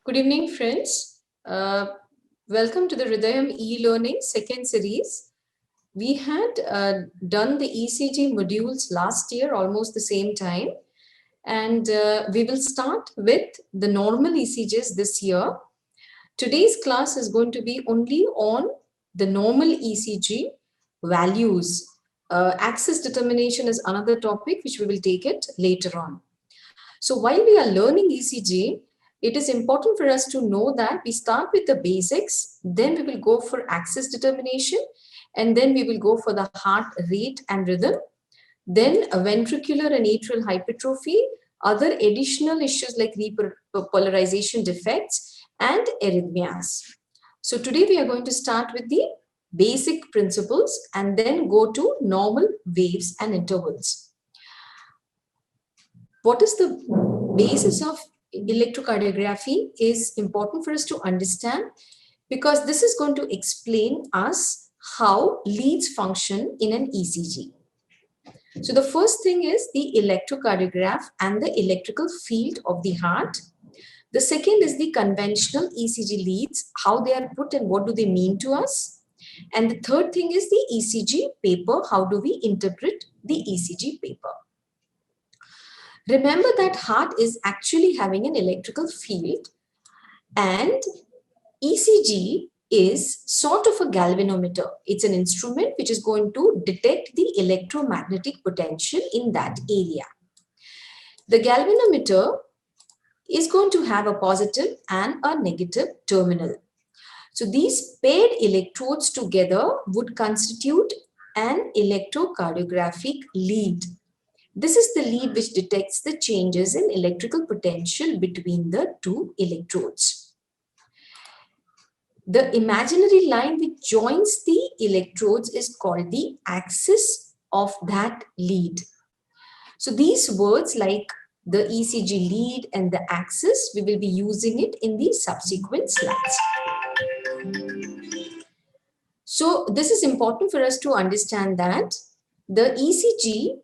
Good evening, friends. Welcome to the Hridayam e-learning second series. We had done the ECG modules last year, almost the same time, and we will start with the normal ECGs this year. Today's class is going to be only on the normal ECG values. Axis determination is another topic which we will take it later on. So while we are learning ECG, it is important for us to know that we start with the basics, then we will go for axis determination, and then we will go for the heart rate and rhythm, then a ventricular and atrial hypertrophy, other additional issues like repolarization defects and arrhythmias. So today we are going to start with the basic principles and then go to normal waves and intervals. What is the basis of electrocardiography is important for us to understand, because this is going to explain us how leads function in an ECG. So the first thing is the electrocardiograph and the electrical field of the heart. The second is the conventional ECG leads, how they are put and what do they mean to us. And the third thing is the ECG paper, how do we interpret the ECG paper. Remember that heart is actually having an electrical field, and ECG is sort of a galvanometer. It's an instrument which is going to detect the electromagnetic potential in that area. The galvanometer is going to have a positive and a negative terminal. So these paired electrodes together would constitute an electrocardiographic lead. This is the lead which detects the changes in electrical potential between the two electrodes. The imaginary line which joins the electrodes is called the axis of that lead. So these words like the ECG lead and the axis, we will be using it in the subsequent slides. So this is important for us to understand that the ECG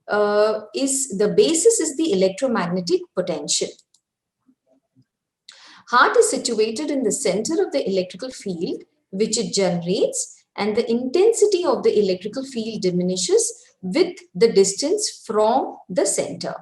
the basis is the electromagnetic potential. Heart is situated in the center of the electrical field which it generates, and the intensity of the electrical field diminishes with the distance from the center.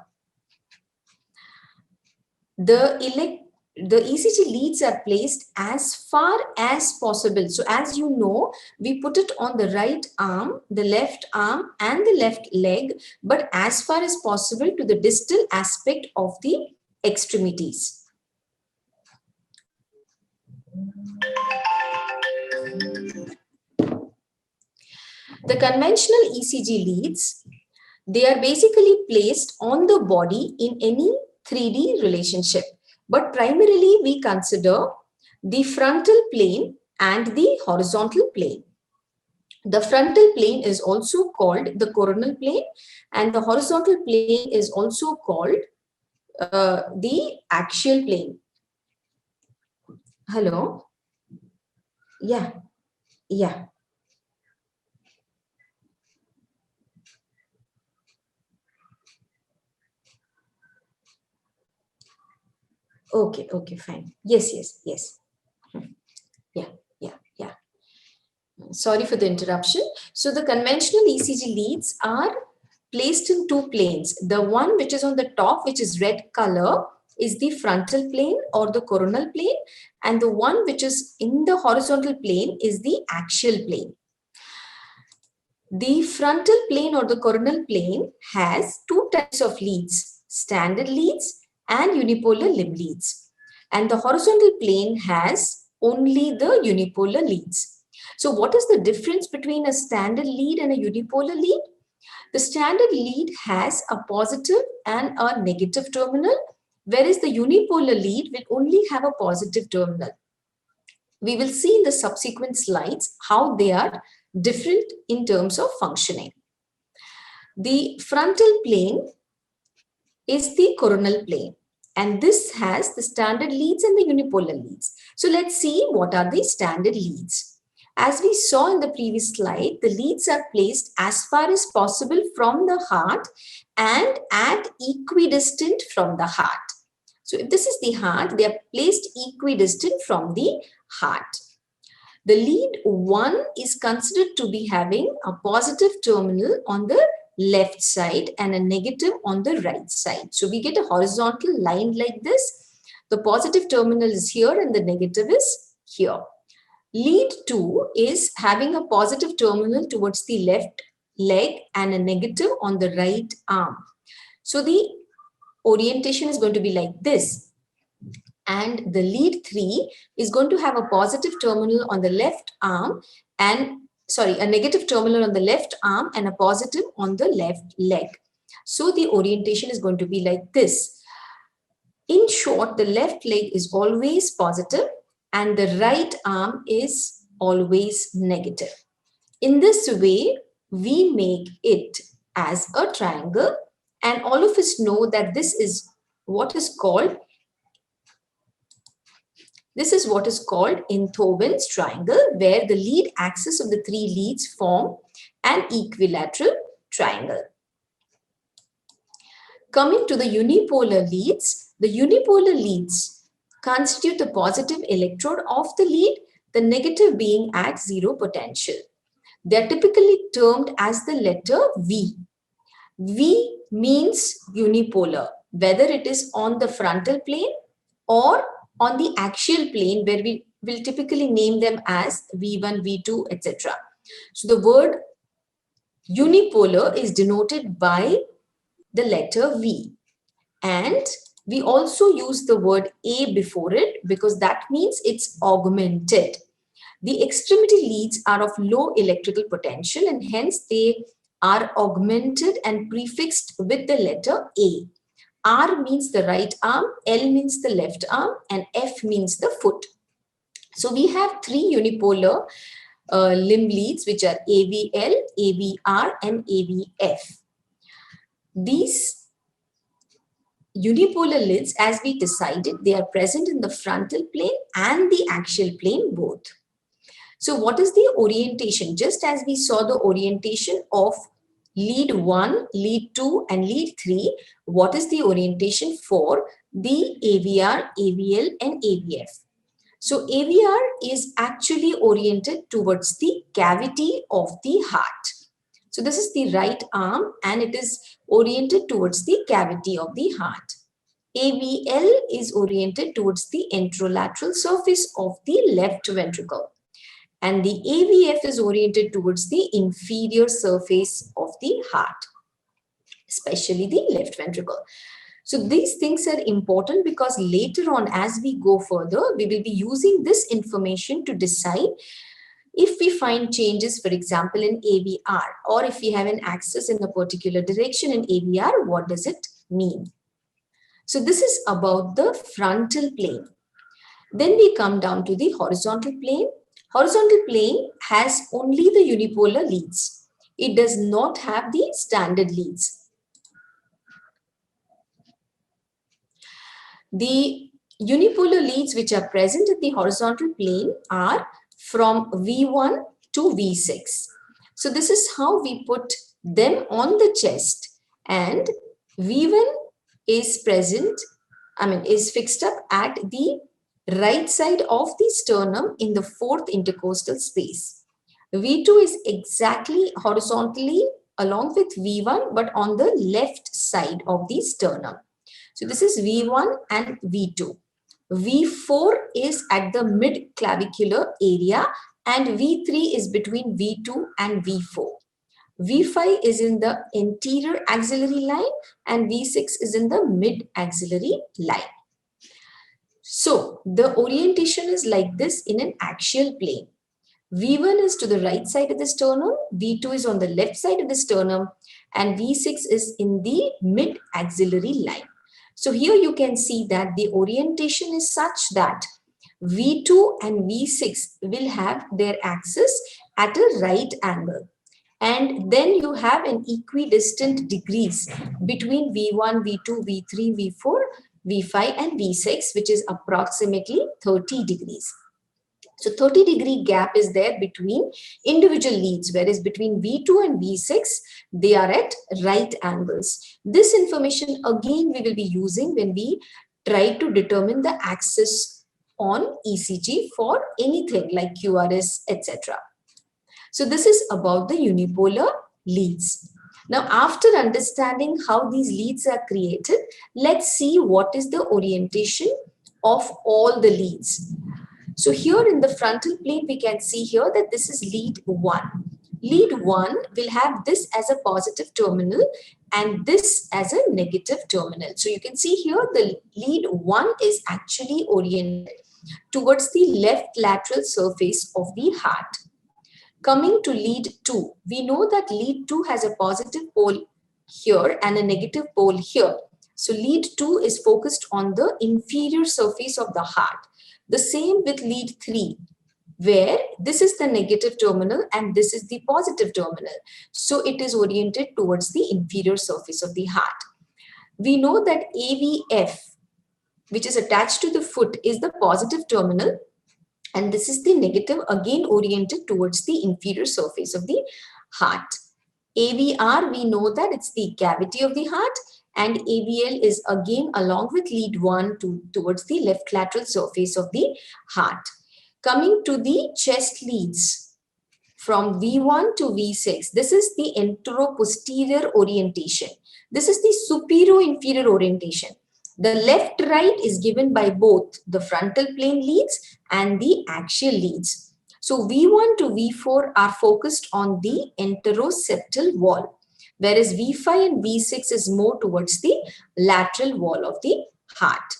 The ECG leads are placed as far as possible. So as you know, we put it on the right arm, the left arm and the left leg, but as far as possible to the distal aspect of the extremities. The conventional ECG leads, they are basically placed on the body in any 3D relationship. But primarily we consider the frontal plane and the horizontal plane. The frontal plane is also called the coronal plane, and the horizontal plane is also called the axial plane. Hello? Yeah. Okay, fine. Yes. Yeah. Sorry for the interruption. So the conventional ECG leads are placed in two planes. The one which is on the top, which is red color, is the frontal plane or the coronal plane, and the one which is in the horizontal plane is the axial plane. The frontal plane or the coronal plane has two types of leads, standard leads and unipolar limb leads. And the horizontal plane has only the unipolar leads. So what is the difference between a standard lead and a unipolar lead? The standard lead has a positive and a negative terminal, whereas the unipolar lead will only have a positive terminal. We will see in the subsequent slides how they are different in terms of functioning. The frontal plane is the coronal plane, and this has the standard leads and the unipolar leads. So let's see what are the standard leads. As we saw in the previous slide, the leads are placed as far as possible from the heart and at equidistant from the heart. So if this is the heart, they are placed equidistant from the heart. The lead 1 is considered to be having a positive terminal on the left side and a negative on the right side. So we get a horizontal line like this. The positive terminal is here and the negative is here. Lead 2 is having a positive terminal towards the left leg and a negative on the right arm. So the orientation is going to be like this. And the lead 3 is going to have a positive terminal on the left arm and a negative terminal on the left arm and a positive on the left leg. So the orientation is going to be like this. In short, the left leg is always positive and the right arm is always negative. In this way, we make it as a triangle, and all of us know that this is what is called Enthoven's triangle, where the lead axis of the 3 leads form an equilateral triangle. Coming to the unipolar leads constitute the positive electrode of the lead, the negative being at zero potential. They are typically termed as the letter V. V means unipolar, whether it is on the frontal plane or on the axial plane, where we will typically name them as V1, V2, etc. So the word unipolar is denoted by the letter V. And we also use the word A before it because that means it's augmented. The extremity leads are of low electrical potential and hence they are augmented and prefixed with the letter A. R means the right arm, L means the left arm, and F means the foot. So we have 3 unipolar limb leads, which are AVL, AVR, and AVF. These unipolar leads, as we decided, they are present in the frontal plane and the axial plane both. So what is the orientation? Just as we saw the orientation of lead 1, lead 2, and lead 3, what is the orientation for the AVR, AVL, and AVF? So AVR is actually oriented towards the cavity of the heart. So this is the right arm and it is oriented towards the cavity of the heart. AVL is oriented towards the anterolateral surface of the left ventricle. And the AVF is oriented towards the inferior surface of the heart, especially the left ventricle. So these things are important because later on, as we go further, we will be using this information to decide if we find changes, for example, in AVR, or if we have an axis in a particular direction in AVR, what does it mean? So this is about the frontal plane. Then we come down to the horizontal plane. Horizontal plane has only the unipolar leads. It does not have the standard leads. The unipolar leads which are present at the horizontal plane are from V1 to V6. So this is how we put them on the chest, and V1 is fixed up at the right side of the sternum in the 4th intercostal space. V2 is exactly horizontally along with V1 but on the left side of the sternum. So this is V1 and V2. V4 is at the mid-clavicular area and V3 is between V2 and V4. V5 is in the anterior axillary line and V6 is in the mid-axillary line. So the orientation is like this in an axial plane. V1 is to the right side of the sternum, V2 is on the left side of the sternum, and V6 is in the mid-axillary line. So here you can see that the orientation is such that V2 and V6 will have their axis at a right angle. And then you have an equidistant degrees between V1, V2, V3, V4, V5 and V6, which is approximately 30 degrees. So 30-degree gap is there between individual leads, whereas between V2 and V6, they are at right angles. This information again we will be using when we try to determine the axis on ECG for anything like QRS, etc. So this is about the unipolar leads. Now, after understanding how these leads are created, let's see what is the orientation of all the leads. So here in the frontal plane, we can see here that this is lead 1. Lead 1 will have this as a positive terminal and this as a negative terminal. So you can see here the lead 1 is actually oriented towards the left lateral surface of the heart. Coming to lead 2, we know that lead 2 has a positive pole here and a negative pole here. So lead 2 is focused on the inferior surface of the heart. The same with lead 3, where this is the negative terminal and this is the positive terminal. So it is oriented towards the inferior surface of the heart. We know that AVF, which is attached to the foot, is the positive terminal. And this is the negative, again oriented towards the inferior surface of the heart. AVR, we know that it's the cavity of the heart, and AVL is again along with lead 1 towards the left lateral surface of the heart. Coming to the chest leads from V1 to V6, this is the enteroposterior orientation. This is the superior-inferior orientation. The left-right is given by both the frontal plane leads and the axial leads. So V1 to V4 are focused on the enteroseptal wall, whereas V5 and V6 is more towards the lateral wall of the heart.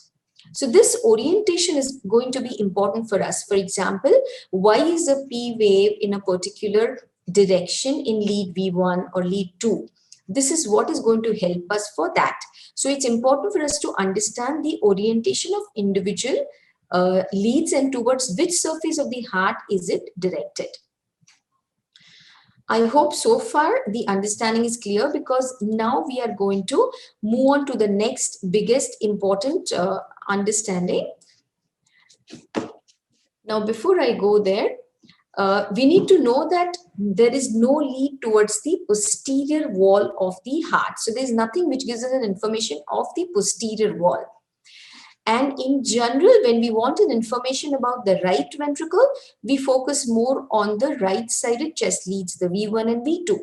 So this orientation is going to be important for us. For example, why is a P wave in a particular direction in lead V1 or lead 2? This is what is going to help us for that. So it's important for us to understand the orientation of individual leads and towards which surface of the heart is it directed. I hope so far the understanding is clear, because now we are going to move on to the next biggest important understanding. Now, before I go there, we need to know that there is no lead towards the posterior wall of the heart. So there's nothing which gives us an information of the posterior wall. And in general, when we want an information about the right ventricle, we focus more on the right-sided chest leads, the V1 and V2.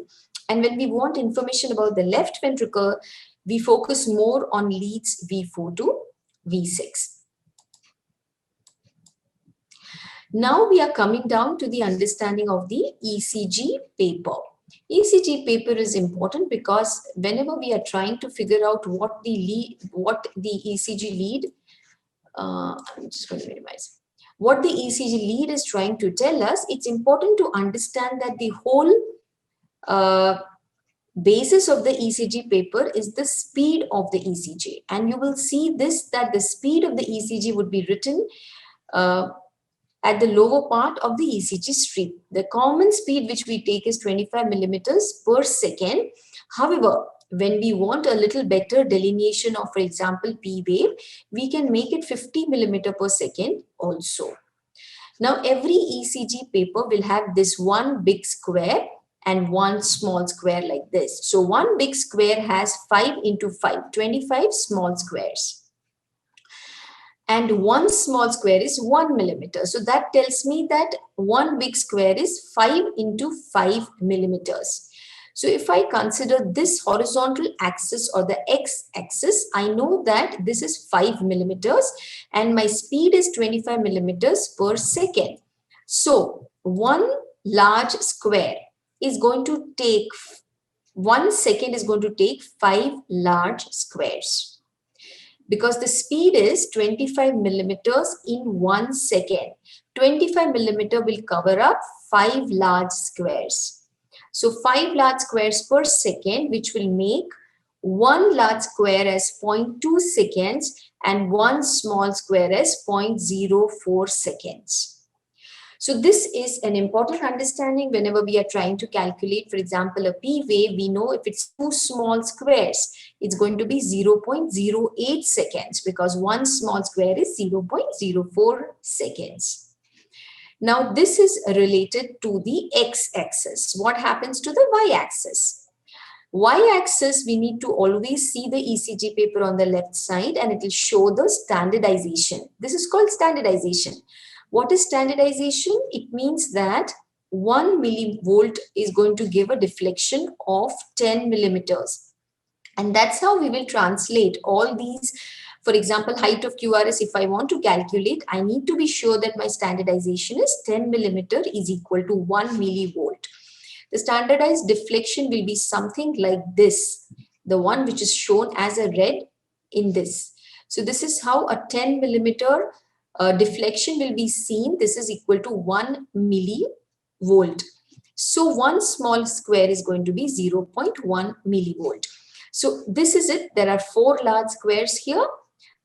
And when we want information about the left ventricle, we focus more on leads V4 to V6. Now we are coming down to the understanding of the ECG paper. ECG paper is important because whenever we are trying to figure out what the ECG lead, I'm just going to minimize. What the ECG lead is trying to tell us, it's important to understand that the whole basis of the ECG paper is the speed of the ECG. And you will see this, that the speed of the ECG would be written at the lower part of the ECG strip. The common speed which we take is 25 millimeters per second. However, when we want a little better delineation of, for example, P wave, we can make it 50 millimeter per second also. Now, every ECG paper will have this one big square and one small square like this. So one big square has 5 into 5, 25 small squares. And one small square is 1 millimeter. So that tells me that one big square is 5 into 5 millimeters. So if I consider this horizontal axis or the x-axis, I know that this is 5 millimeters and my speed is 25 millimeters per second. So one large square is going to take, 1 second is going to take 5 large squares. Because the speed is 25 millimeters in 1 second. 25 millimeter will cover up 5 large squares. So 5 large squares per second, which will make 1 large square as 0.2 seconds and 1 small square as 0.04 seconds. So this is an important understanding whenever we are trying to calculate, for example, a P wave. We know if it's 2 small squares, it's going to be 0.08 seconds because 1 small square is 0.04 seconds. Now, this is related to the x-axis. What happens to the y-axis? Y-axis, we need to always see the ECG paper on the left side and it will show the standardization. This is called standardization. What is standardization? It means that 1 millivolt is going to give a deflection of 10 millimeters. And that's how we will translate all these. For example, height of QRS, if I want to calculate, I need to be sure that my standardization is 10 millimeter is equal to 1 millivolt. The standardized deflection will be something like this, the one which is shown as a red in this. So this is how a 10 millimeter deflection will be seen. This is equal to 1 millivolt. So one small square is going to be 0.1 millivolt. So this is it. There are 4 large squares here.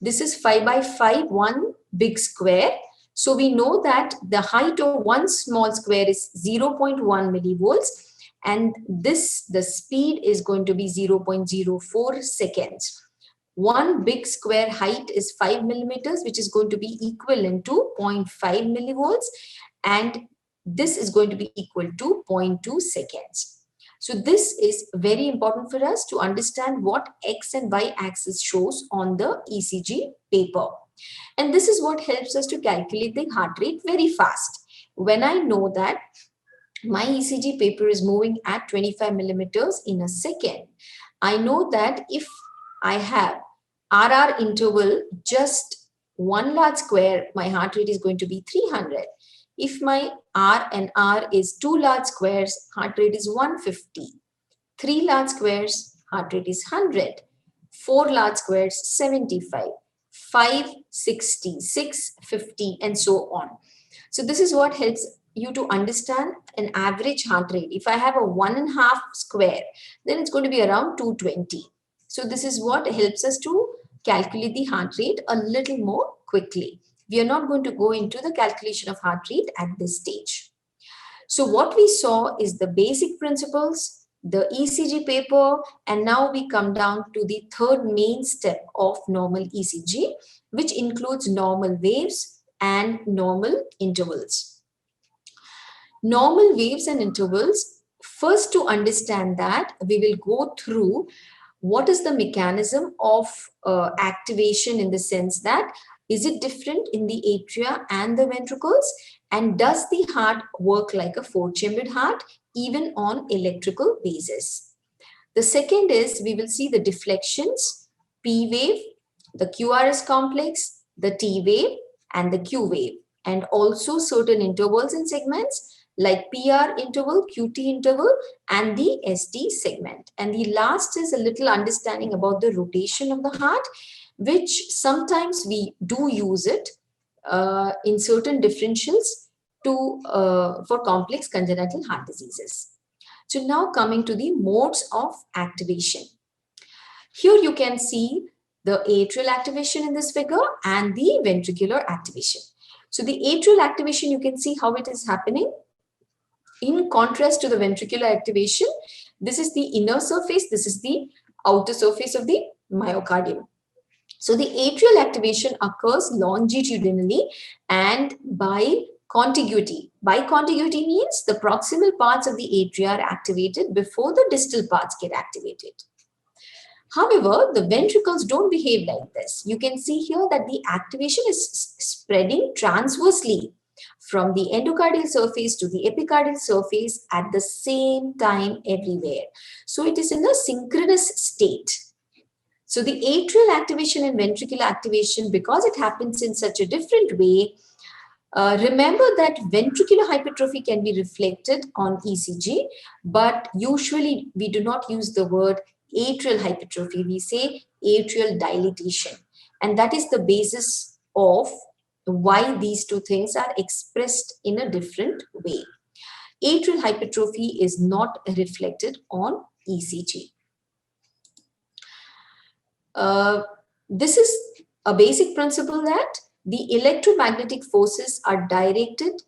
This is 5 by 5, one big square. So we know that the height of one small square is 0.1 millivolts, and the speed is going to be 0.04 seconds. One big square height is 5 millimeters, which is going to be equivalent to 0.5 millivolts, and this is going to be equal to 0.2 seconds. So this is very important for us to understand what X and Y axis shows on the ECG paper. And this is what helps us to calculate the heart rate very fast. When I know that my ECG paper is moving at 25 millimeters in a second, I know that if I have RR interval just one large square, my heart rate is going to be 300. If my R and R is 2 large squares, heart rate is 150. 3 large squares, heart rate is 100. 4 large squares, 75. 5, 60, 6, 50, and so on. So this is what helps you to understand an average heart rate. If I have a 1.5 square, then it's going to be around 220. So this is what helps us to calculate the heart rate a little more quickly. We are not going to go into the calculation of heart rate at this stage. So what we saw is the basic principles, the ECG paper, and now we come down to the third main step of normal ECG, which includes normal waves and normal intervals. Normal waves and intervals, first to understand that, we will go through what is the mechanism of activation, in the sense that is it different in the atria and the ventricles, and does the heart work like a 4-chambered heart even on electrical basis. The second is we will see the deflections, P wave, the QRS complex, the T wave and the Q wave, and also certain intervals and segments like PR interval, QT interval, and the ST segment. And the last is a little understanding about the rotation of the heart, which sometimes we do use it in certain differentials for complex congenital heart diseases. So now coming to the modes of activation. Here you can see the atrial activation in this figure and the ventricular activation. So the atrial activation, you can see how it is happening. In contrast to the ventricular activation, this is the inner surface, this is the outer surface of the myocardium. So the atrial activation occurs longitudinally and by contiguity. By contiguity means the proximal parts of the atria are activated before the distal parts get activated. However, the ventricles don't behave like this. You can see here that the activation is spreading transversely from the endocardial surface to the epicardial surface at the same time everywhere. So it is in a synchronous state. So the atrial activation and ventricular activation, because it happens in such a different way, remember that ventricular hypertrophy can be reflected on ECG, but usually we do not use the word atrial hypertrophy. We say atrial dilatation. And that is the basis of why these two things are expressed in a different way. Atrial hypertrophy is not reflected on ECG. This is a basic principle that the electromagnetic forces are directed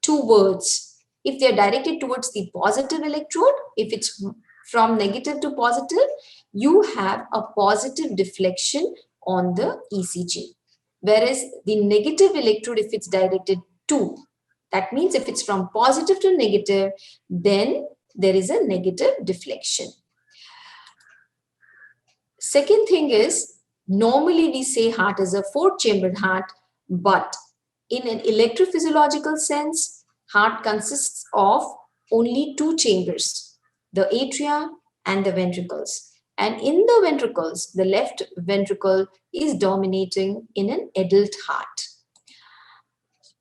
towards, if they are directed towards the positive electrode, if it's from negative to positive, you have a positive deflection on the ECG. Whereas the negative electrode, if it's directed to, that means if it's from positive to negative, then there is a negative deflection. Second thing is, normally we say heart is a four-chambered heart, but in an electrophysiological sense, heart consists of only two chambers, the atria and the ventricles. And in the ventricles, the left ventricle is dominating in an adult heart.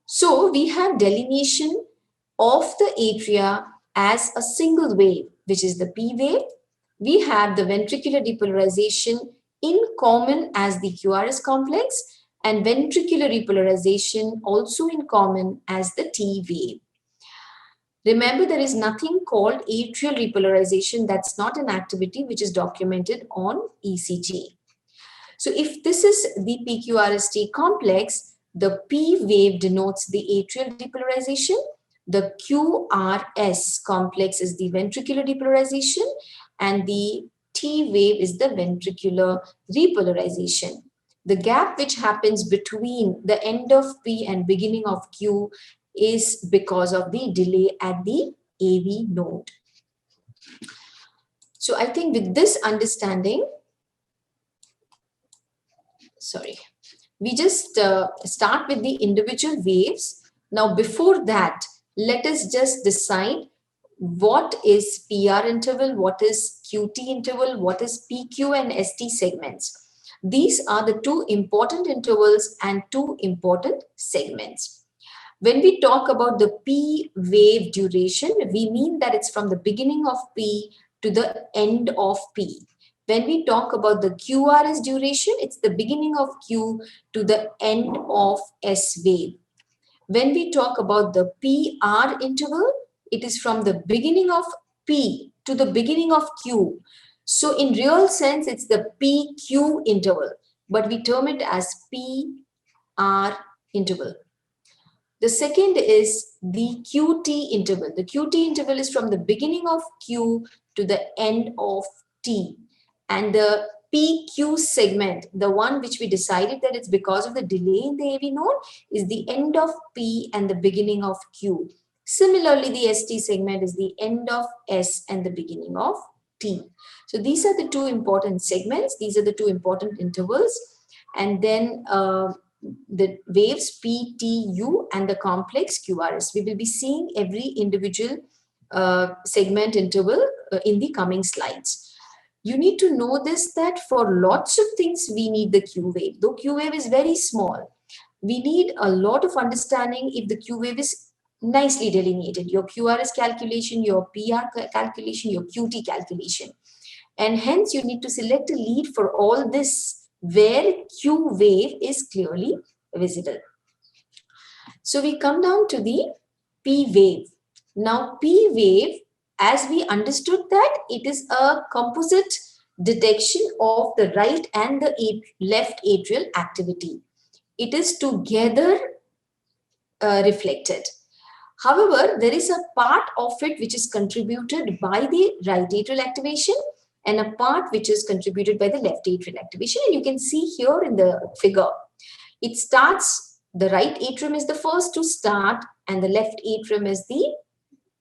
So we have delineation of the atria as a single wave, which is the P wave. We have the ventricular depolarization in common as the QRS complex, and ventricular repolarization also in common as the T wave. Remember, there is nothing called atrial repolarization. That's not an activity which is documented on ECG. So if this is the PQRST complex, the P wave denotes the atrial depolarization. The QRS complex is the ventricular depolarization, and the T wave is the ventricular repolarization. The gap which happens between the end of P and beginning of Q is because of the delay at the AV node. So I think with this understanding, we just start with the individual waves. Now, before that, let us just decide what is PR interval, what is QT interval, what is PQ and ST segments. These are the two important intervals and two important segments. When we talk about the P wave duration, we mean that it's from the beginning of P to the end of P. When we talk about the QRS duration, it's the beginning of Q to the end of S wave. When we talk about the PR interval, it is from the beginning of P to the beginning of Q. So in real sense, it's the PQ interval, but we term it as PR interval. The second is the QT interval. The QT interval is from the beginning of Q to the end of T. And the PQ segment, the one which we decided that it's because of the delay in the AV node, is the end of P and the beginning of Q. Similarly, the ST segment is the end of S and the beginning of T. So these are the two important segments. These are the two important intervals. And then the waves PTU and the complex QRS. We will be seeing every individual segment interval in the coming slides. You need to know this, that for lots of things we need the Q wave. Though Q wave is very small, we need a lot of understanding if the Q wave is nicely delineated. Your QRS calculation, your PR calculation, your QT calculation. And hence you need to select a lead for all this where Q wave is clearly visible. So we come down to the P wave. Now P wave, as we understood that it is a composite detection of the right and the left atrial activity. It is together reflected. However, there is a part of it which is contributed by the right atrial activation and a part which is contributed by the left atrial activation. And you can see here in the figure, it starts, the right atrium is the first to start and the left atrium is the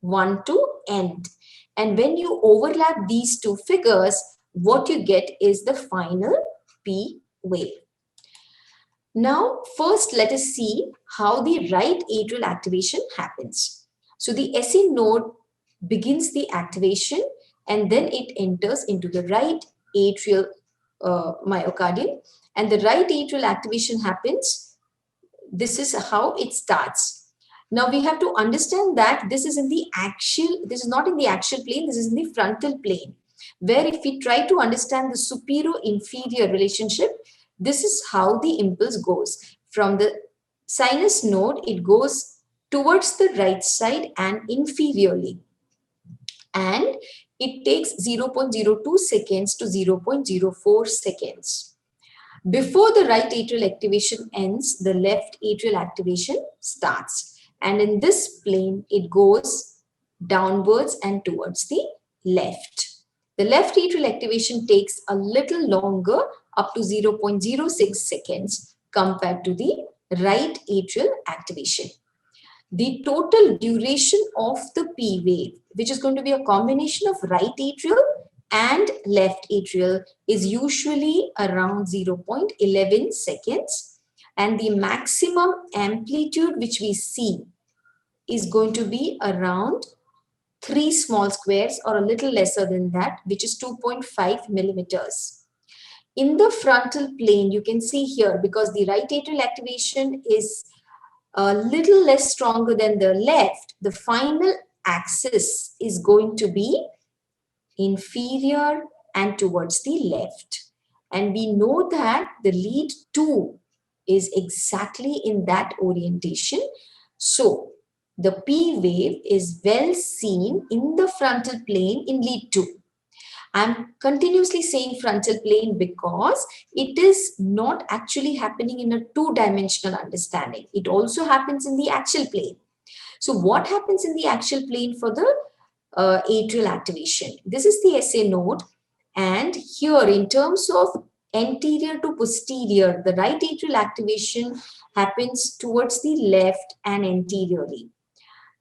one to end. And when you overlap these two figures, what you get is the final P wave. Now, first let us see how the right atrial activation happens. So the SE node begins the activation and then it enters into the right atrial myocardium, and the right atrial activation happens. This is how it starts. Now we have to understand that this is in the axial, this is not in the axial plane, this is in the frontal plane, where if we try to understand the superior-inferior relationship, this is how the impulse goes. From the sinus node, it goes towards the right side and inferiorly. And it takes 0.02 seconds to 0.04 seconds. Before the right atrial activation ends, the left atrial activation starts. And in this plane, it goes downwards and towards the left. The left atrial activation takes a little longer, up to 0.06 seconds compared to the right atrial activation. The total duration of the P wave, which is going to be a combination of right atrial and left atrial is usually around 0.11 seconds, and the maximum amplitude which we see is going to be around 3 small squares or a little lesser than that, which is 2.5 millimeters. In the frontal plane, you can see here, because the right atrial activation is a little less stronger than the left, the final axis is going to be inferior and towards the left. And we know that the lead 2 is exactly in that orientation. So the P wave is well seen in the frontal plane in lead 2. I'm continuously saying frontal plane because it is not actually happening in a two-dimensional understanding. It also happens in the axial plane. So what happens in the axial plane for the atrial activation? This is the SA node, and here in terms of anterior to posterior, the right atrial activation happens towards the left and anteriorly.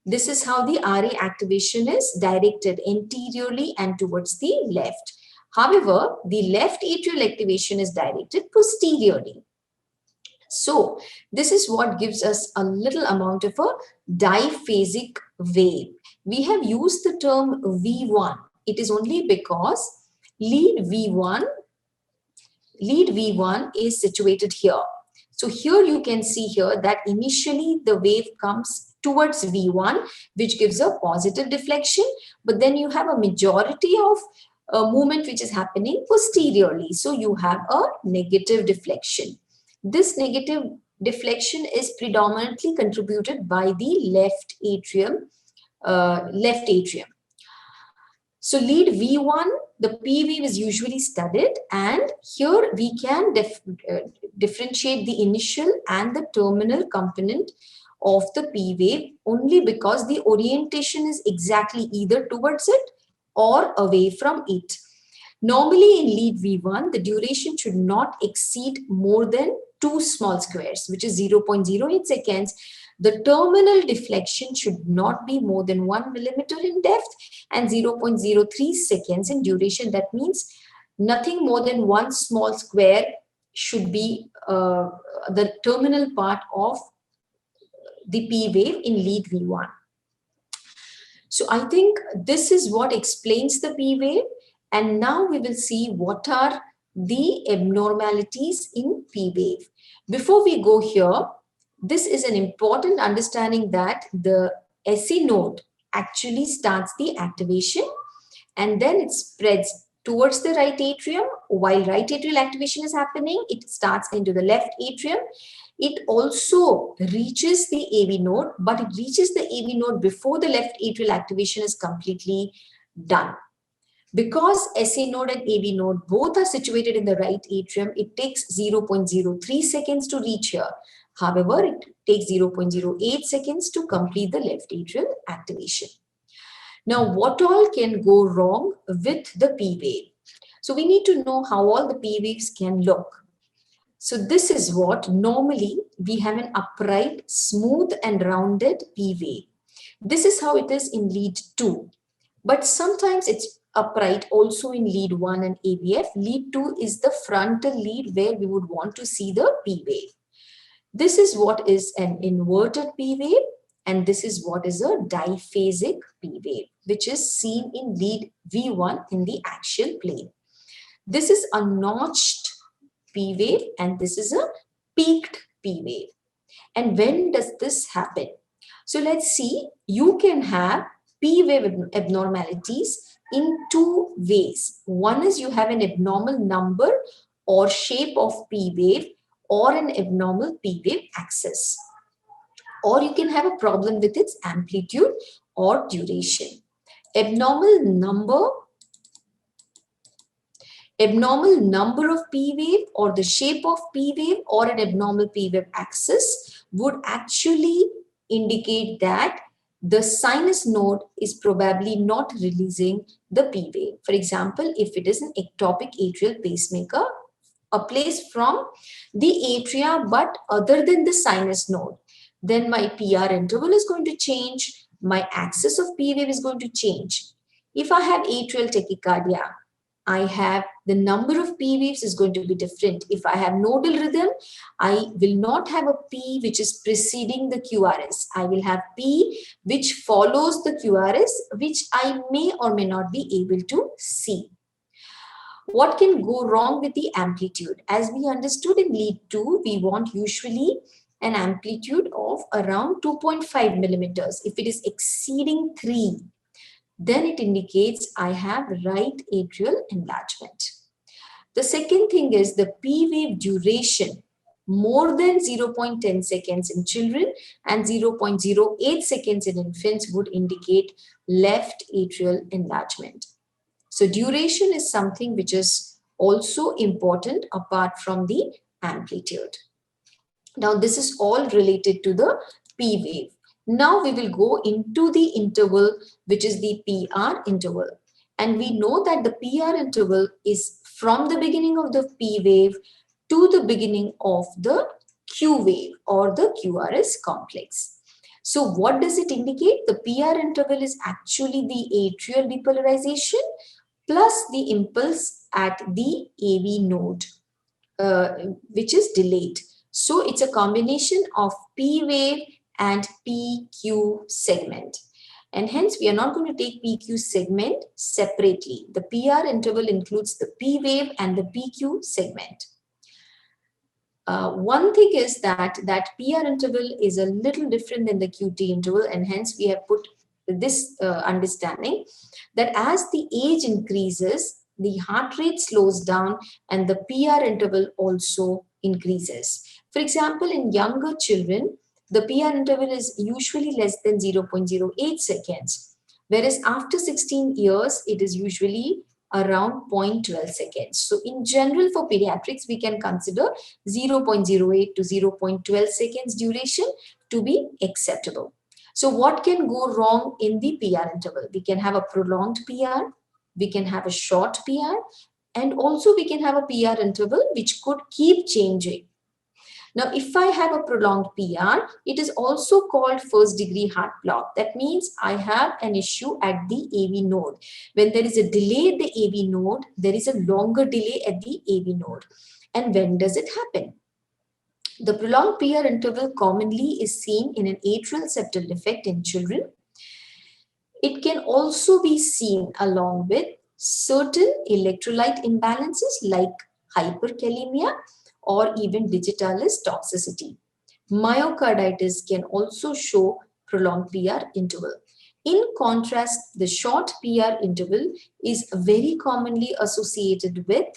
This is how the RA activation is directed, anteriorly and towards the left. However, the left atrial activation is directed posteriorly. So this is what gives us a little amount of a diphasic wave. We have used the term V1. It is only because lead V1 is situated here. So here you can see here that initially the wave comes towards V1, which gives a positive deflection, but then you have a majority of movement which is happening posteriorly. So you have a negative deflection. This negative deflection is predominantly contributed by the left atrium. So lead V1, the P wave is usually studied, and here we can differentiate the initial and the terminal component of the P wave only because the orientation is exactly either towards it or away from it. Normally in lead V1, the duration should not exceed more than 2 small squares, which is 0.08 seconds. The terminal deflection should not be more than 1 millimeter in depth and 0.03 seconds in duration. That means nothing more than 1 small square should be the terminal part of the P wave in lead V1. So I think this is what explains the P wave. And now we will see what are the abnormalities in P wave. Before we go here, this is an important understanding that the SA node actually starts the activation and then it spreads towards the right atrium. While right atrial activation is happening, it starts into the left atrium. It also reaches the AV node, but it reaches the AV node before the left atrial activation is completely done. Because SA node and AV node both are situated in the right atrium, it takes 0.03 seconds to reach here. However, it takes 0.08 seconds to complete the left atrial activation. Now, what all can go wrong with the P wave? So we need to know how all the P waves can look. So this is what normally we have an upright, smooth and rounded P wave. This is how it is in lead 2. But sometimes it's upright also in lead 1 and AVF. Lead 2 is the frontal lead where we would want to see the P wave. This is what is an inverted P wave, and this is what is a diphasic P wave, which is seen in lead V1 in the axial plane. This is a notched P wave and this is a peaked P wave. And when does this happen? So let's see, you can have P wave abnormalities in 2 ways. One is you have an abnormal number or shape of P wave or an abnormal P wave axis. Or you can have a problem with its amplitude or duration. Abnormal number of P wave or the shape of P wave or an abnormal P wave axis would actually indicate that the sinus node is probably not releasing the P wave. For example, if it is an ectopic atrial pacemaker, a place from the atria but other than the sinus node, then my PR interval is going to change, my axis of P wave is going to change. If I have atrial tachycardia, I have the number of P waves is going to be different. If I have nodal rhythm, I will not have a P which is preceding the QRS. I will have P which follows the QRS, which I may or may not be able to see. What can go wrong with the amplitude? As we understood in lead 2, we want usually an amplitude of around 2.5 millimeters. If it is exceeding 3, then it indicates I have right atrial enlargement. The second thing is the P wave duration more than 0.10 seconds in children and 0.08 seconds in infants would indicate left atrial enlargement. So duration is something which is also important apart from the amplitude. Now this is all related to the P wave. Now we will go into the interval which is the PR interval. And we know that the PR interval is from the beginning of the P wave to the beginning of the Q wave or the QRS complex. So what does it indicate? The PR interval is actually the atrial depolarization plus the impulse at the AV node, which is delayed. So it's a combination of P wave and PQ segment. And hence we are not going to take PQ segment separately. The PR interval includes the P wave and the PQ segment. One thing is that PR interval is a little different than the QT interval, and hence we have put this understanding that as the age increases, the heart rate slows down and the PR interval also increases. For example, in younger children, the PR interval is usually less than 0.08 seconds, whereas after 16 years, it is usually around 0.12 seconds. So in general for pediatrics, we can consider 0.08 to 0.12 seconds duration to be acceptable. So what can go wrong in the PR interval? We can have a prolonged PR, we can have a short PR, and also we can have a PR interval which could keep changing. Now, if I have a prolonged PR, it is also called first degree heart block. That means I have an issue at the AV node. When there is a delay at the AV node, there is a longer delay at the AV node. And when does it happen? The prolonged PR interval commonly is seen in an atrial septal defect in children. It can also be seen along with certain electrolyte imbalances like hyperkalemia or even digitalis toxicity. Myocarditis can also show prolonged PR interval. In contrast, the short PR interval is very commonly associated with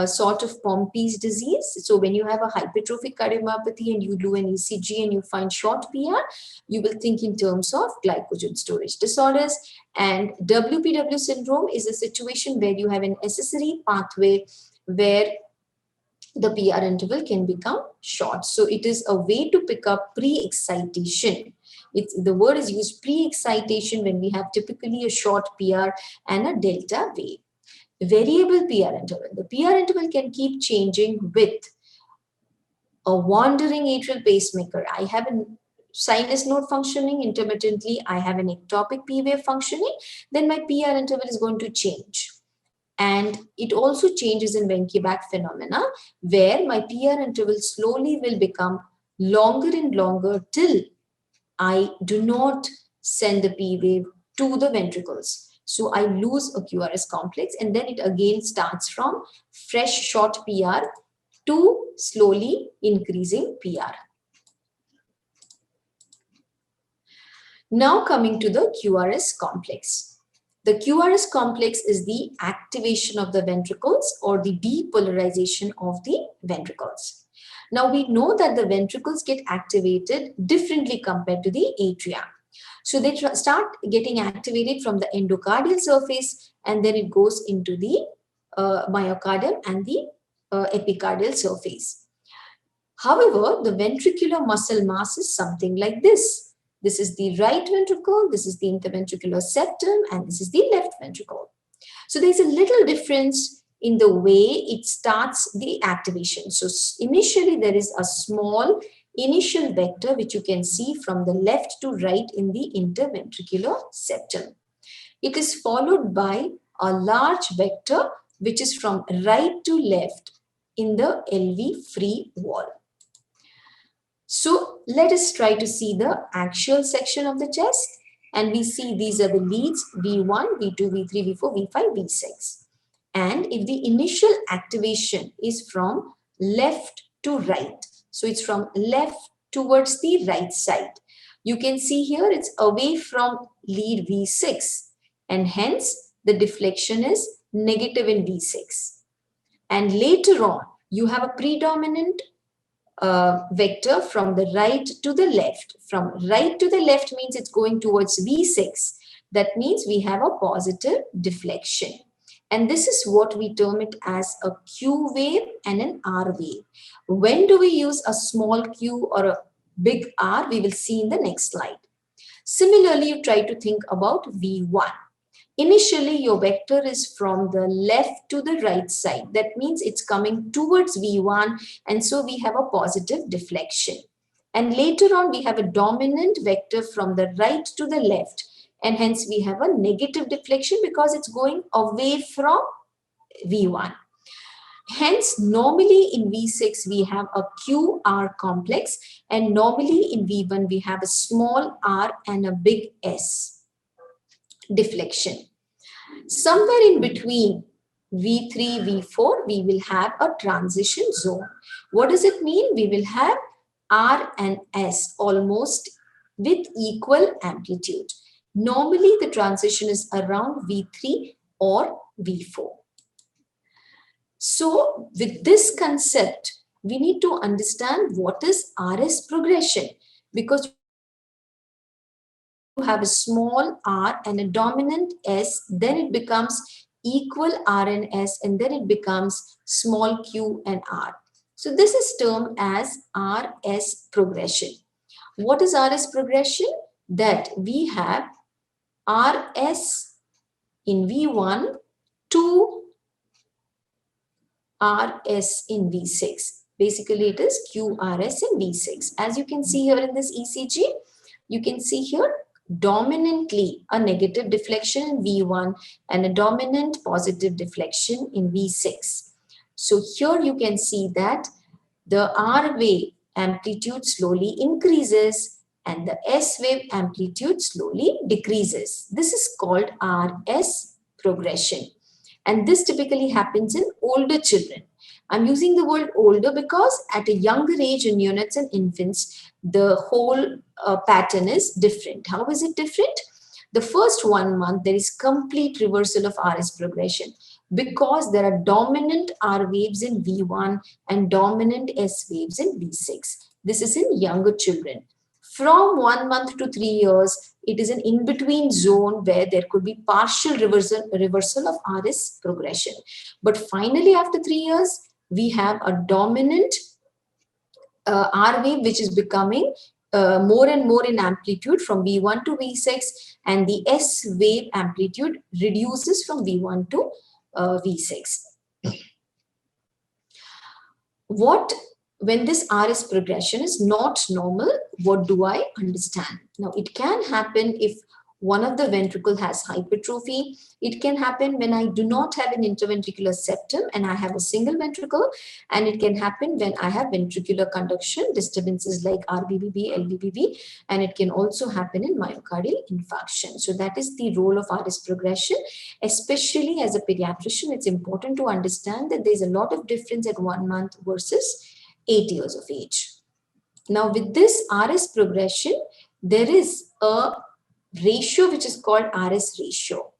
sort of Pompey's disease. So when you have a hypertrophic cardiomyopathy and you do an ECG and you find short PR, you will think in terms of glycogen storage disorders. And WPW syndrome is a situation where you have an accessory pathway where the PR interval can become short. So it is a way to pick up pre-excitation. The word is used pre-excitation when we have typically a short PR and a delta wave. Variable PR interval. The PR interval can keep changing with a wandering atrial pacemaker. I have a sinus node functioning intermittently. I have an ectopic P wave functioning. Then my PR interval is going to change. And it also changes in Wenckebach phenomena, where my PR interval slowly will become longer and longer till I do not send the P wave to the ventricles. So I lose a QRS complex, and then it again starts from fresh short PR to slowly increasing PR. Now coming to the QRS complex. The QRS complex is the activation of the ventricles or the depolarization of the ventricles. Now we know that the ventricles get activated differently compared to the atria. So they start getting activated from the endocardial surface, and then it goes into the myocardium and the epicardial surface. However, the ventricular muscle mass is something like this. This is the right ventricle, this is the interventricular septum, and this is the left ventricle. So there's a little difference in the way it starts the activation. So initially there is a small initial vector which you can see from the left to right in the interventricular septum. It is followed by a large vector which is from right to left in the LV free wall. So let us try to see the axial section of the chest, and we see these are the leads V1, V2, V3, V4, V5, V6. And if the initial activation is from left to right, so it's from left towards the right side, you can see here it's away from lead V6, and hence the deflection is negative in V6. And later on, you have a predominant vector from the right to the left. From right to the left means it's going towards V6. That means we have a positive deflection. And this is what we term it as a Q wave and an R wave. When do we use a small Q or a big R? We will see in the next slide. Similarly, you try to think about V1. Initially, your vector is from the left to the right side. That means it's coming towards V1, and so we have a positive deflection. And later on, we have a dominant vector from the right to the left, and hence we have a negative deflection because it's going away from V1. Hence, normally in V6, we have a QR complex, and normally in V1, we have a small r and a big S deflection. Somewhere in between V3, V4, we will have a transition zone. What does it mean? We will have R and S almost with equal amplitude. Normally, the transition is around V3 or V4. So, with this concept, we need to understand what is RS progression, because you have a small r and a dominant S, then it becomes equal R and S, and then it becomes small q and R. So this is termed as RS progression. What is RS progression? That we have RS in V1 to RS in V6. Basically, it is QRS in V6. As you can see here in this ECG, you can see here dominantly a negative deflection in V1 and a dominant positive deflection in V6. So here you can see that the R wave amplitude slowly increases and the S wave amplitude slowly decreases. This is called RS progression. And this typically happens in older children. I'm using the word older because at a younger age in neonates and infants, the whole pattern is different. How is it different? The first 1 month, there is complete reversal of RS progression because there are dominant R waves in V1 and dominant S waves in V6. This is in younger children. From 1 month to 3 years, it is an in-between zone where there could be partial reversal of RS progression. But finally, after 3 years, we have a dominant R wave which is becoming more and more in amplitude from V1 to V6, and the S wave amplitude reduces from V1 to V6. When this RS progression is not normal, what do I understand? Now, it can happen if one of the ventricle has hypertrophy. It can happen when I do not have an interventricular septum and I have a single ventricle, and it can happen when I have ventricular conduction disturbances like RBBB, LVBB, and it can also happen in myocardial infarction. So that is the role of RS progression. Especially as a pediatrician, it's important to understand that there's a lot of difference at 1 month versus 8 years of age. Now, with this RS progression, there is a ratio which is called RS ratio.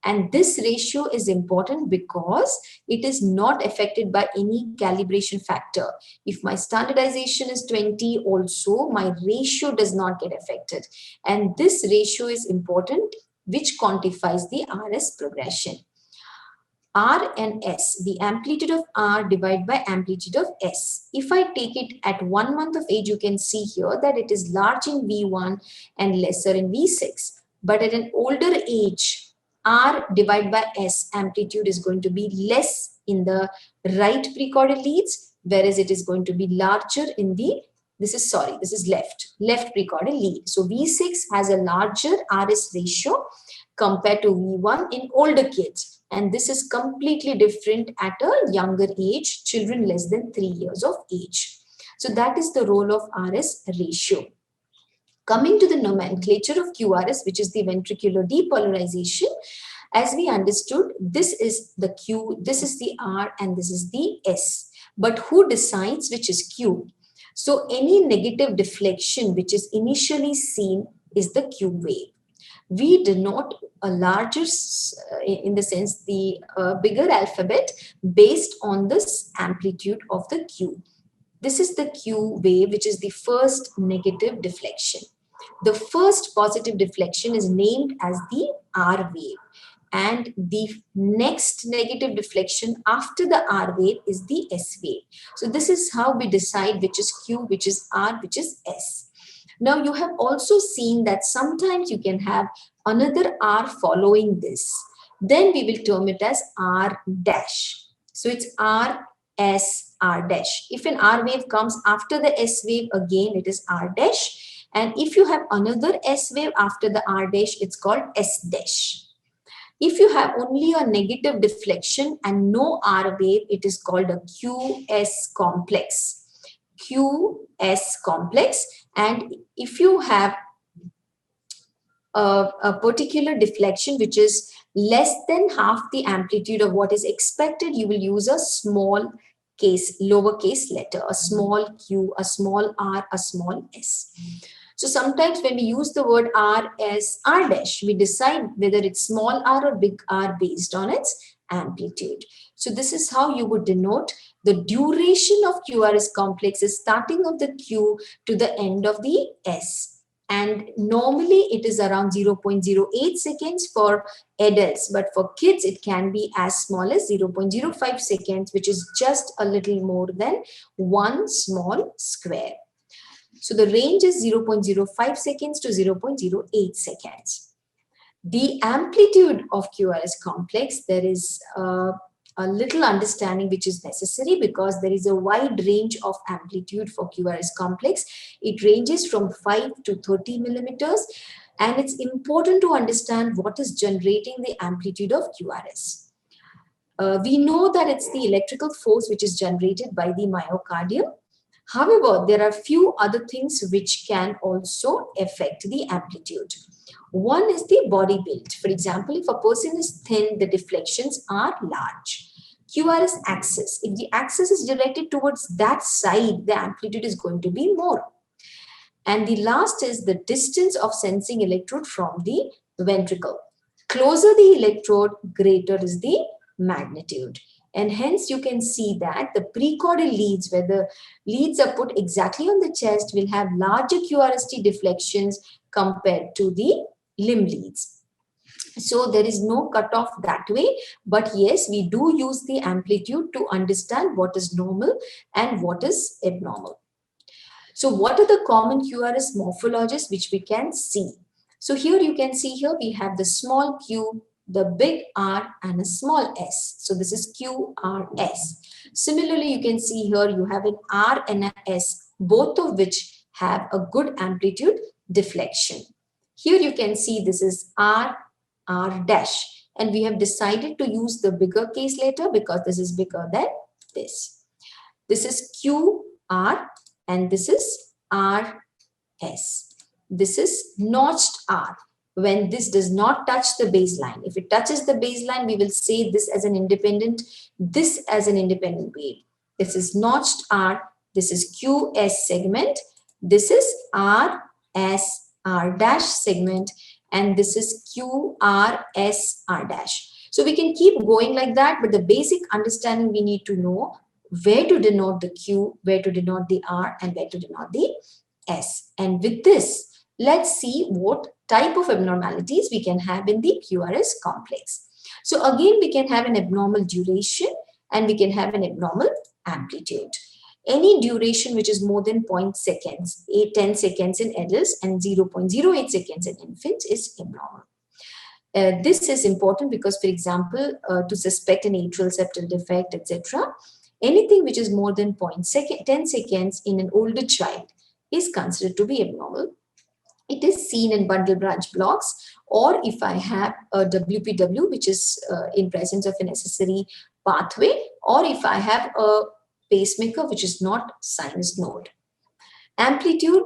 And this ratio is important because it is not affected by any calibration factor. If my standardization is 20 also, my ratio does not get affected. And this ratio is important, which quantifies the RS progression. R and S, the amplitude of R divided by amplitude of S. If I take it at 1 month of age, you can see here that it is large in V1 and lesser in V6. But at an older age, R divided by S amplitude is going to be less in the right precordial leads, whereas it is going to be larger in the this is left precaudal lead. So V6 has a larger RS ratio compared to V1 in older kids. And this is completely different at a younger age, children less than 3 years of age. So that is the role of RS ratio. Coming to the nomenclature of QRS, which is the ventricular depolarization, as we understood, this is the Q, this is the R, and this is the S. But who decides which is Q? So any negative deflection which is initially seen is the Q wave. We denote a larger, in the sense, the bigger alphabet based on this amplitude of the Q. This is the Q wave, which is the first negative deflection. The first positive deflection is named as the R wave. And the next negative deflection after the R wave is the S wave. So this is how we decide which is Q, which is R, which is S. Now you have also seen that sometimes you can have another R following this. Then we will term it as R dash. So it's R, S, R dash. If an R wave comes after the S wave, again it is R dash. And if you have another S wave after the R dash, it's called S dash. If you have only a negative deflection and no R wave, it is called a QS complex. QS complex. And if you have a particular deflection which is less than half the amplitude of what is expected, you will use a small case, lowercase letter, a small q, a small r, a small s. So sometimes when we use the word R as R dash, we decide whether it's small r or big R based on its amplitude. So this is how you would denote the duration of QRS complex is starting of the Q to the end of the S. And normally it is around 0.08 seconds for adults, but for kids it can be as small as 0.05 seconds, which is just a little more than one small square. So the range is 0.05 seconds to 0.08 seconds. The amplitude of QRS complex, there is a little understanding which is necessary because there is a wide range of amplitude for QRS complex. It ranges from 5 to 30 millimeters, and it's important to understand what is generating the amplitude of QRS. We know that it's the electrical force which is generated by the myocardium. However, there are few other things which can also affect the amplitude. One is the body build. For example, if a person is thin, the deflections are large. QRS axis, if the axis is directed towards that side, the amplitude is going to be more. And the last is the distance of sensing electrode from the ventricle. Closer the electrode, greater is the magnitude. And hence you can see that the precaudal leads, where the leads are put exactly on the chest, will have larger QRST deflections compared to the limb leads. So there is no cutoff that way, but yes, we do use the amplitude to understand what is normal and what is abnormal. So what are the common QRS morphologies which we can see? So here you can see here we have the small q, the big R and a small s. So this is QRS. Similarly, you can see here you have an R and an S, both of which have a good amplitude deflection. Here you can see this is R dash, and we have decided to use the bigger case letter because this is bigger than this. This is QR and this is RS. This is notched R. When this does not touch the baseline, if it touches the baseline, we will say this as an independent wave. This is notched R. This is QS segment. This is RS R dash segment, and this is QRS R dash. So we can keep going like that, but the basic understanding we need to know where to denote the Q, where to denote the R, and where to denote the S. And with this, let's see what type of abnormalities we can have in the QRS complex. So again, we can have an abnormal duration and we can have an abnormal amplitude. Any duration which is more than 0.10 seconds, 10 seconds in adults and 0.08 seconds in infants is abnormal. This is important because, for example, to suspect an atrial septal defect, etc., anything which is more than 10 seconds in an older child, is considered to be abnormal. It is seen in bundle branch blocks, or if I have a WPW, which is in presence of a necessary pathway, or if I have a pacemaker, which is not sinus node. Amplitude,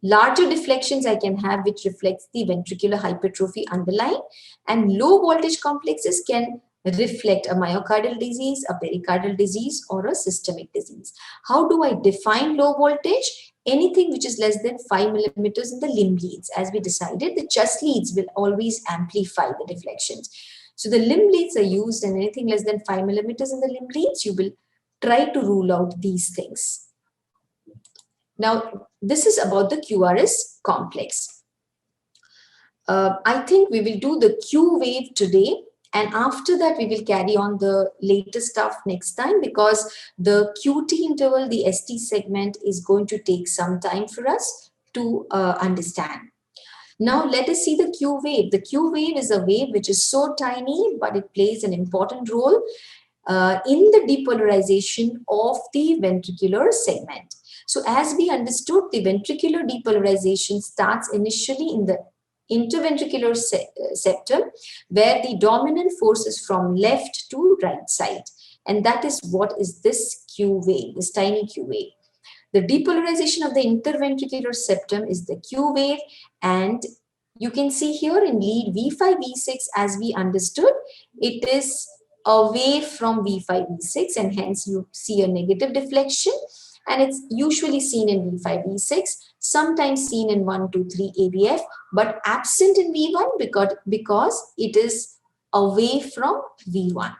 larger deflections I can have, which reflects the ventricular hypertrophy underlying, and low voltage complexes can reflect a myocardial disease, a pericardial disease, or a systemic disease. How do I define low voltage? Anything which is less than 5 millimeters in the limb leads. As we decided, the chest leads will always amplify the deflections. So the limb leads are used, and anything less than 5 millimeters in the limb leads, you will try to rule out these things. Now, this is about the QRS complex. I think we will do the Q wave today, and after that we will carry on the latest stuff next time, because the QT interval, the ST segment, is going to take some time for us to understand. Now let us see the Q wave. The Q wave is a wave which is so tiny, but it plays an important role in the depolarization of the ventricular segment. So as we understood, the ventricular depolarization starts initially in the interventricular septum, where the dominant force is from left to right side. And that is what is this Q wave, this tiny Q wave. The depolarization of the interventricular septum is the Q wave, and you can see here in lead V5, V6, as we understood, it is away from V5, V6, and hence you see a negative deflection, and it's usually seen in V5, V6, sometimes seen in 1, 2, 3 AVF, but absent in V1 because it is away from V1.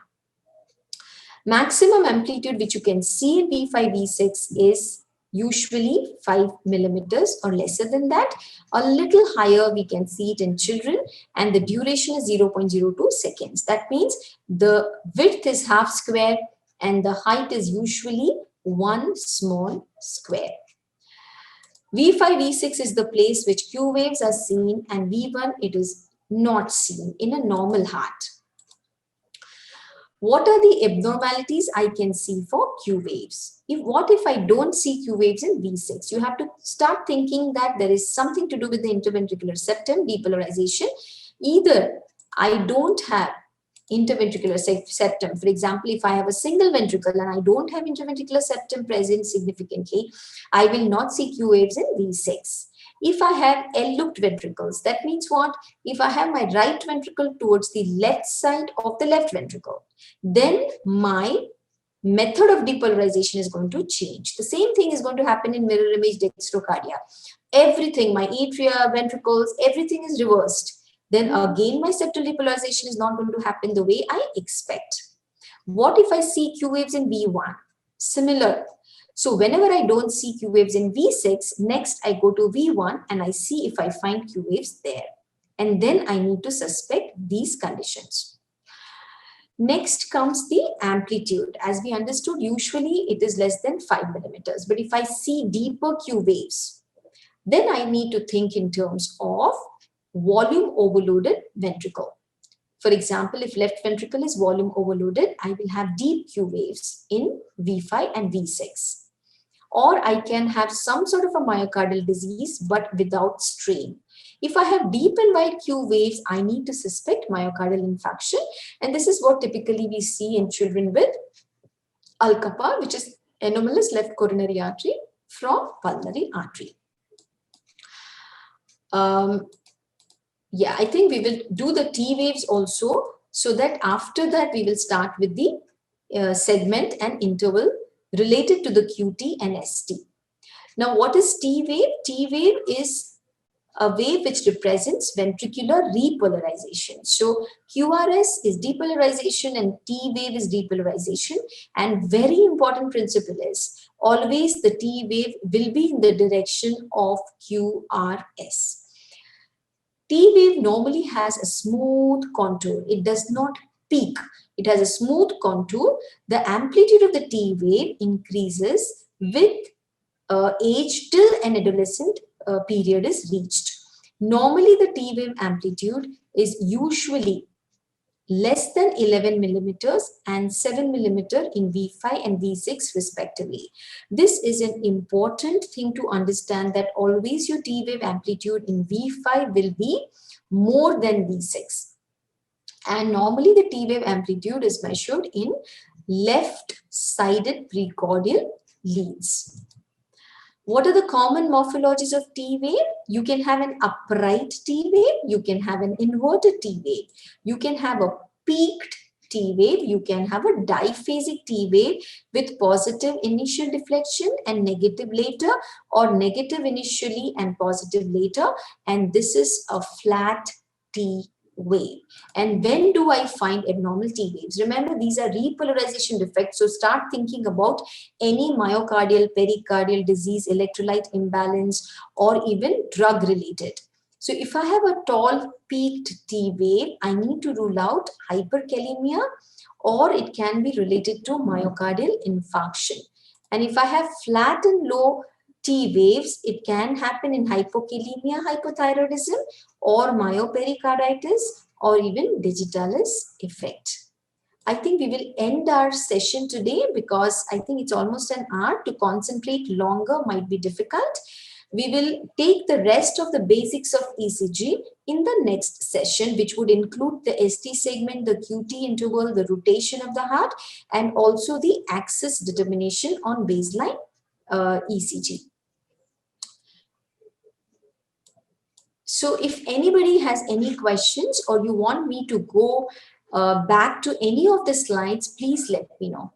Maximum amplitude which you can see in V5, V6 is usually 5 millimeters or lesser than that. A little higher we can see it in children, and the duration is 0.02 seconds. That means the width is half square and the height is usually one small square. V5, V6 is the place which Q waves are seen, and V1 it is not seen in a normal heart. What are the abnormalities I can see for Q waves? What if I don't see Q waves in V6? You have to start thinking that there is something to do with the interventricular septum depolarization. Either I don't have interventricular septum. For example, if I have a single ventricle and I don't have interventricular septum present significantly, I will not see Q waves in V6. If I have L-looped ventricles, that means what? If I have my right ventricle towards the left side of the left ventricle, then my method of depolarization is going to change. The same thing is going to happen in mirror image dextrocardia. Everything, my atria, ventricles, everything is reversed. Then again, my septal depolarization is not going to happen the way I expect. What if I see Q waves in V1? Similar. So whenever I don't see Q waves in V6, next I go to V1 and I see if I find Q waves there. And then I need to suspect these conditions. Next comes the amplitude. As we understood, usually it is less than 5 millimeters. But if I see deeper Q waves, then I need to think in terms of volume overloaded ventricle. For example, if left ventricle is volume overloaded, I will have deep Q waves in V5 and V6. Or I can have some sort of a myocardial disease but without strain. If I have deep and wide Q waves, I need to suspect myocardial infarction, and this is what typically we see in children with ALCAPA, which is anomalous left coronary artery from pulmonary artery. Yeah, I think we will do the T waves also, so that after that we will start with the segment and interval related to the QT and ST. Now, what is T wave? T wave is a wave which represents ventricular repolarization. So QRS is depolarization and T wave is depolarization. And very important principle is always the T wave will be in the direction of QRS. T wave normally has a smooth contour. It does not peak. It has a smooth contour. The amplitude of the T wave increases with age till an adolescent period is reached. Normally, the T wave amplitude is usually less than 11 millimeters and 7 millimeter in V5 and V6 respectively. This is an important thing to understand, that always your T wave amplitude in V5 will be more than V6. And normally the T wave amplitude is measured in left-sided precordial leads. What are the common morphologies of T wave? You can have an upright T wave, you can have an inverted T wave, you can have a peaked T wave, you can have a diphasic T wave with positive initial deflection and negative later, or negative initially and positive later, and this is a flat T wave. And when do I find abnormal T waves? Remember, these are repolarization defects, so start thinking about any myocardial, pericardial disease, electrolyte imbalance, or even drug related. So if I have a tall peaked T wave, I need to rule out hyperkalemia, or it can be related to myocardial infarction. And if I have flat and low T waves, it can happen in hypokalemia, hypothyroidism, or myopericarditis, or even digitalis effect. I think we will end our session today because I think it's almost an hour. To concentrate longer might be difficult. We will take the rest of the basics of ECG in the next session, which would include the ST segment, the QT interval, the rotation of the heart, and also the axis determination on baseline ECG. So if anybody has any questions, or you want me to go back to any of the slides, please let me know.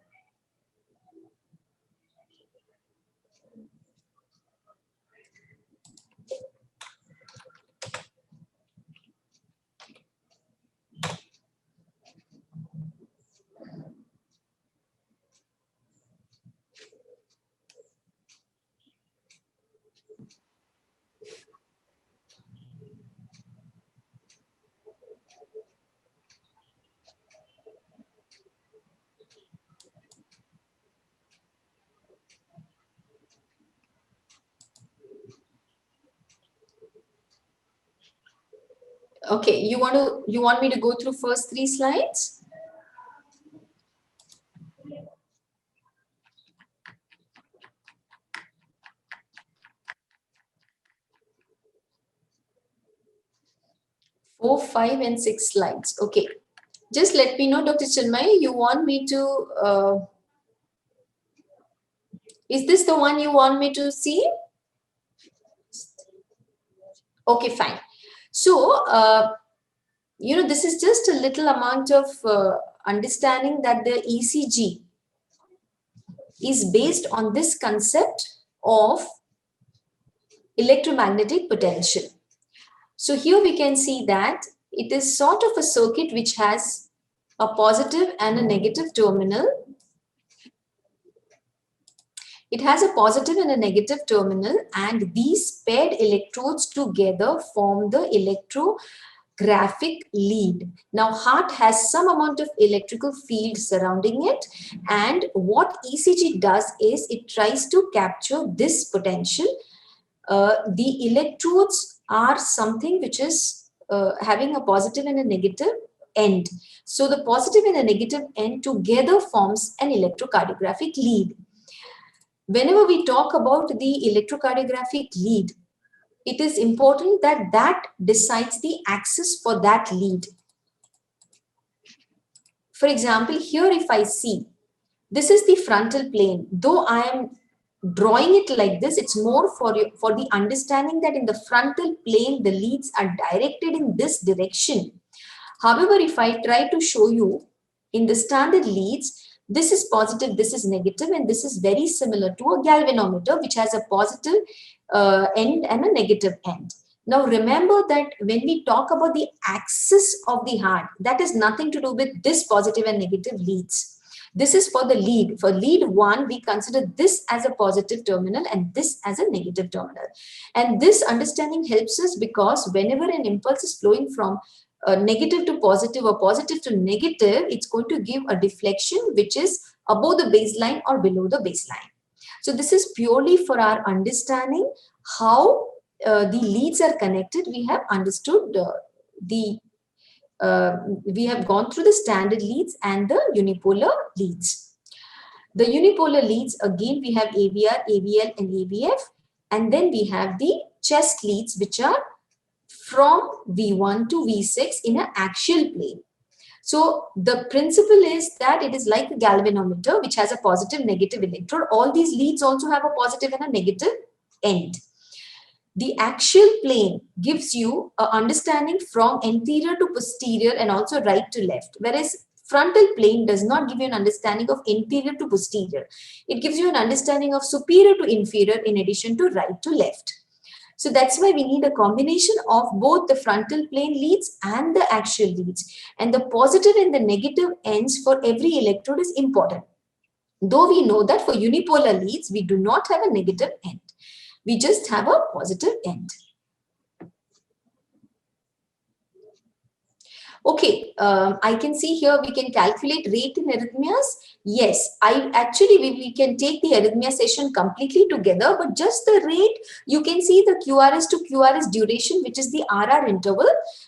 Okay, you want me to go through first 3 slides? Four, 5, and 6 slides. Okay, just let me know, Dr. Chinmay, you want me to, is this the one you want me to see? Okay, fine. So, this is just a little amount of understanding that the ECG is based on this concept of electromagnetic potential. So here we can see that it is sort of a circuit which has a positive and a negative terminal. It has a positive and a negative terminal, and these paired electrodes together form the electrographic lead. Now, heart has some amount of electrical field surrounding it, and what ECG does is it tries to capture this potential. The electrodes are something which is having a positive and a negative end. So the positive and a negative end together forms an electrocardiographic lead. Whenever we talk about the electrocardiographic lead, it is important that that decides the axis for that lead. For example, here if I see, this is the frontal plane. Though I am drawing it like this, it's more for the understanding that in the frontal plane, the leads are directed in this direction. However, if I try to show you in the standard leads, this is positive, this is negative, and this is very similar to a galvanometer, which has a positive end and a negative end. Now, remember that when we talk about the axis of the heart, that is nothing to do with this positive and negative leads. This is for the lead. For lead 1, we consider this as a positive terminal and this as a negative terminal. And this understanding helps us because whenever an impulse is flowing from negative to positive or positive to negative, it's going to give a deflection which is above the baseline or below the baseline. So this is purely for our understanding how the leads are connected. We have understood the we have gone through the standard leads and the unipolar leads. The unipolar leads, again, we have AVR, AVL, and AVF. And then we have the chest leads, which are from V1 to V6 in an axial plane. So the principle is that it is like a galvanometer, which has a positive, negative electrode. All these leads also have a positive and a negative end. The axial plane gives you an understanding from anterior to posterior and also right to left, whereas frontal plane does not give you an understanding of anterior to posterior. It gives you an understanding of superior to inferior in addition to right to left. So that's why we need a combination of both the frontal plane leads and the axial leads. And the positive and the negative ends for every electrode is important. Though we know that for unipolar leads, we do not have a negative end. We just have a positive end. Okay, I can see here we can calculate rate in arrhythmias. Yes, we can take the arrhythmia session completely together, but just the rate, you can see the QRS to QRS duration, which is the RR interval,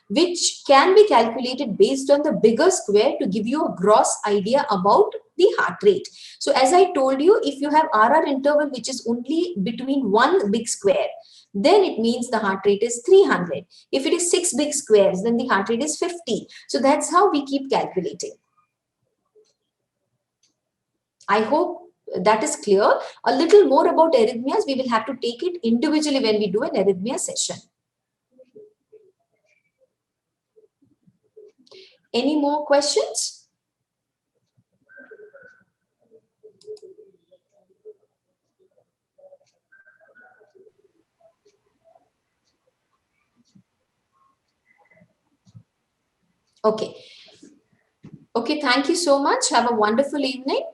which can be calculated based on the bigger square to give you a gross idea about the heart rate. So as I told you, if you have RR interval, which is only between one big square, then it means the heart rate is 300. If it is 6 big squares, then the heart rate is 50. So that's how we keep calculating. I hope that is clear. A little more about arrhythmias, we will have to take it individually when we do an arrhythmia session. Any more questions? Okay. Okay, thank you so much. Have a wonderful evening.